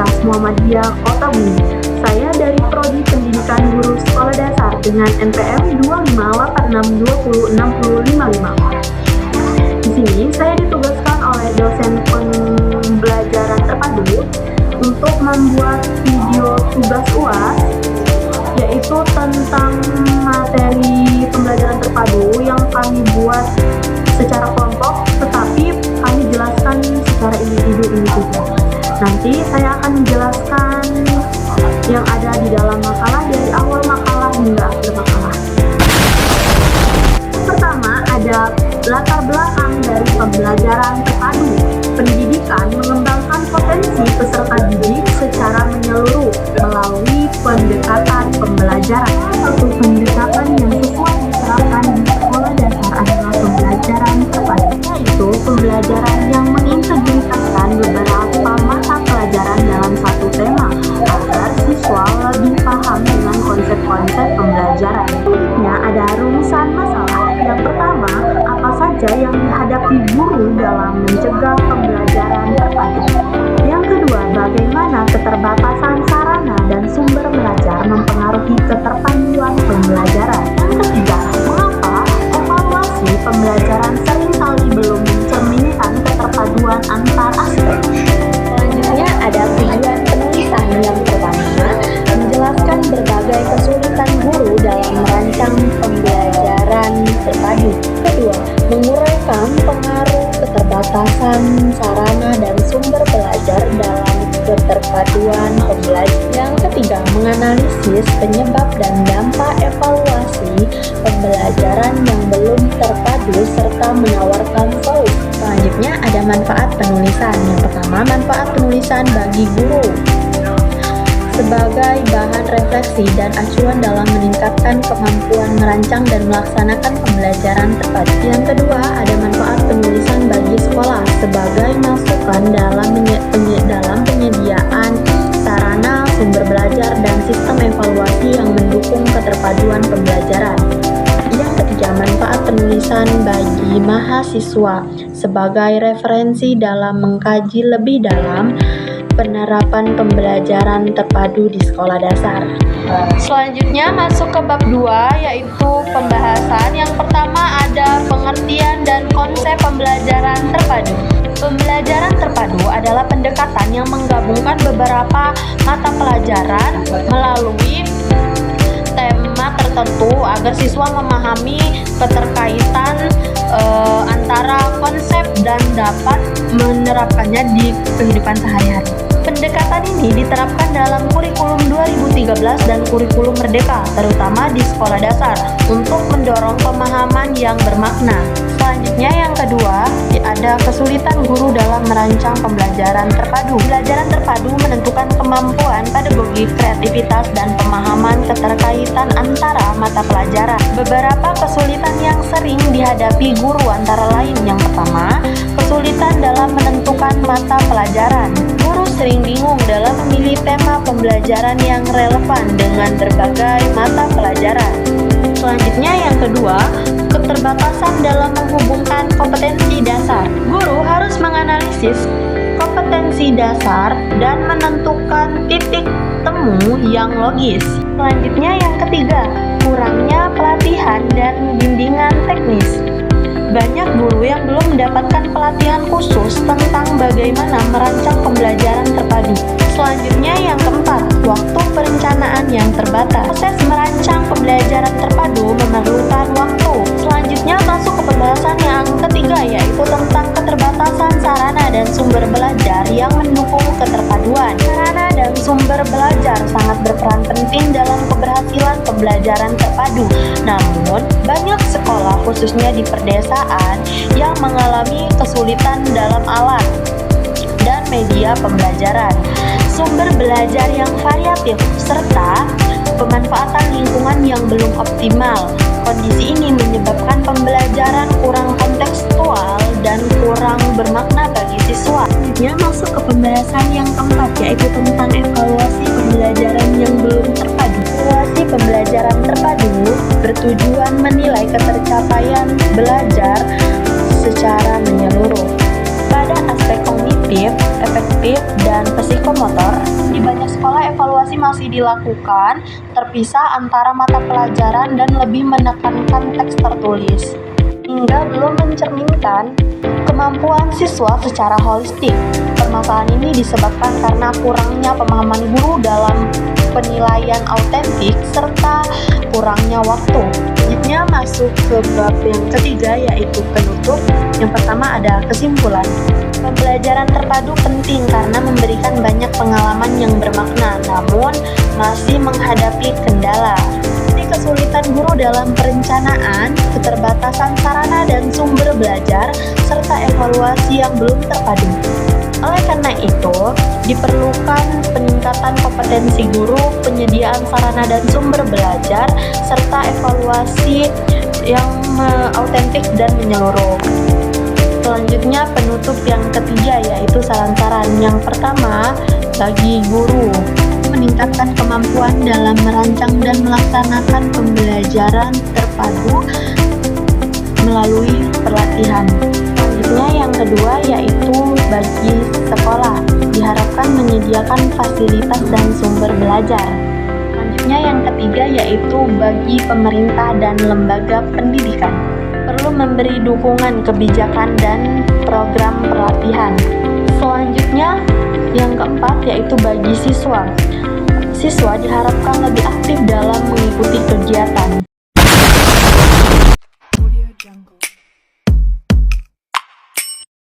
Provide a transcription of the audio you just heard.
Universitas Muhammadiyah Kota Bumi. Saya dari Prodi Pendidikan Guru Sekolah Dasar dengan NPM 2586206055. Di sini saya ditugaskan oleh dosen pembelajaran terpadu untuk membuat video tugas UAS, yaitu tentang materi pembelajaran terpadu yang kami buat secara kelompok, tetapi kami jelaskan secara individu. Nanti saya akan menjelaskan yang ada di dalam makalah dari awal makalah hingga akhir makalah. Pertama, ada latar belakang dari pembelajaran terpadu. Pendidikan mengembangkan potensi peserta didik secara menyeluruh melalui pendekatan pembelajaran. Satu pendekatan yang sesuai diterapkan di sekolah dasar adalah pembelajaran terpadu, yaitu pembelajaran yang mengintegrasikan beberapa mata pelajaran dalam satu tema agar siswa lebih paham dengan konsep-konsep pembelajaran. Selanjutnya ada rumusan masalah. Yang pertama, apa saja yang dihadapi guru dalam mencegah pembelajaran terpadu. Yang kedua, bagaimana keterbatasan sarana dan sumber belajar mempengaruhi keterpaduan pembelajaran. Yang ketiga, mengapa evaluasi pembelajaran seringkali belum mencerminkan keterpaduan antar aspek. Selanjutnya ada tujuan penulisan. Yang pertama, menjelaskan berbagai kesulitan guru dalam merancang pembelajaran terpadu. Kedua, menguraikan pengaruh keterbatasan sarana dan sumber belajar dalam keterpaduan pembelajaran. Yang ketiga, menganalisis penyebab dan dampak evaluasi pembelajaran yang belum terpadu serta menawarkan solusi. Selanjutnya ada manfaat penulisan. Yang pertama, manfaat penulisan bagi guru sebagai bahan refleksi dan acuan dalam meningkatkan kemampuan merancang dan melaksanakan pembelajaran terpadu. Yang kedua, ada manfaat penulisan bagi sekolah sebagai masukan dalam penyediaan sarana, sumber belajar, dan sistem evaluasi yang mendukung keterpaduan pembelajaran. Yang ketiga, manfaat penulisan bagi mahasiswa sebagai referensi dalam mengkaji lebih dalam penerapan pembelajaran terpadu di sekolah dasar. Selanjutnya masuk ke bab 2, yaitu pembahasan. Yang pertama ada pengertian dan konsep pembelajaran terpadu. Pembelajaran terpadu adalah pendekatan yang menggabungkan beberapa mata pelajaran melalui tema tertentu agar siswa memahami keterkaitan antara konsep dan dapat menerapkannya di kehidupan sehari-hari. Pendekatan ini diterapkan dalam kurikulum 2013 dan kurikulum Merdeka, terutama di sekolah dasar, untuk mendorong pemahaman yang bermakna. Selanjutnya yang kedua, ada kesulitan guru dalam merancang pembelajaran terpadu. Pembelajaran terpadu menentukan kemampuan pedagogi, kreativitas, dan pemahaman keterkaitan antara mata pelajaran. Beberapa kesulitan yang sering dihadapi guru antara lain. Yang pertama, kesulitan dalam menentukan mata pelajaran. Guru sering bingung dalam memilih tema pembelajaran yang relevan dengan berbagai mata pelajaran. Selanjutnya yang kedua, keterbatasan dalam menghubungkan kompetensi dasar. Guru harus menganalisis kompetensi dasar dan menentukan titik temu yang logis. Selanjutnya yang ketiga, kurangnya pelatihan dan bimbingan teknis. Banyak guru yang belum mendapatkan pelatihan khusus tentang bagaimana merancang pembelajaran terpadu. Selanjutnya yang keempat, waktu perencanaan yang terbatas. Proses merancang pembelajaran terpadu memerlukan waktu. Selanjutnya masuk ke pembahasan yang ketiga, yaitu tentang keterbatasan sarana dan sumber belajar yang mendukung keterpaduan. Sarana dan sumber belajar sangat berperan penting dalam keberhasilan pembelajaran terpadu. Namun, banyak sekolah khususnya di pedesaan yang mengalami kesulitan dalam alat dan media pembelajaran, sumber belajar yang variatif, serta pemanfaatan lingkungan yang belum optimal. Kondisi ini menyebabkan pembelajaran kurang kontekstual dan kurang bermakna bagi siswa. Selanjutnya masuk ke pembahasan yang keempat, yaitu tentang evaluasi pembelajaran yang belum terpadu. Evaluasi pembelajaran terpadu bertujuan menilai ketercapaian belajar secara menyeluruh pada aspek kognitif, efektif, dan psikomotor. Di banyak sekolah evaluasi masih dilakukan, terpisah antara mata pelajaran dan lebih menekankan teks tertulis, hingga belum mencerminkan kemampuan siswa secara holistik. Permasalahan ini disebabkan karena kurangnya pemahaman guru dalam penilaian autentik serta kurangnya waktu. Selanjutnya masuk ke bab yang ketiga, yaitu penutup. Yang pertama ada kesimpulan. Pembelajaran terpadu penting karena memberikan banyak pengalaman yang bermakna, namun masih menghadapi kendala seperti kesulitan guru dalam perencanaan, keterbatasan sarana dan sumber belajar, serta evaluasi yang belum terpadu. Oleh karena itu, diperlukan peningkatan kompetensi guru, penyediaan sarana dan sumber belajar, serta evaluasi yang autentik dan menyeluruh. Selanjutnya penutup yang ketiga, yaitu saran-saran. Yang pertama, bagi guru meningkatkan kemampuan dalam merancang dan melaksanakan pembelajaran terpadu melalui pelatihan. Selanjutnya yang kedua, yaitu bagi sekolah diharapkan menyediakan fasilitas dan sumber belajar. Selanjutnya yang ketiga, yaitu bagi pemerintah dan lembaga pendidikan perlu memberi dukungan kebijakan dan program pelatihan. Selanjutnya yang keempat, yaitu bagi siswa. Siswa diharapkan lebih aktif dalam mengikuti kegiatan.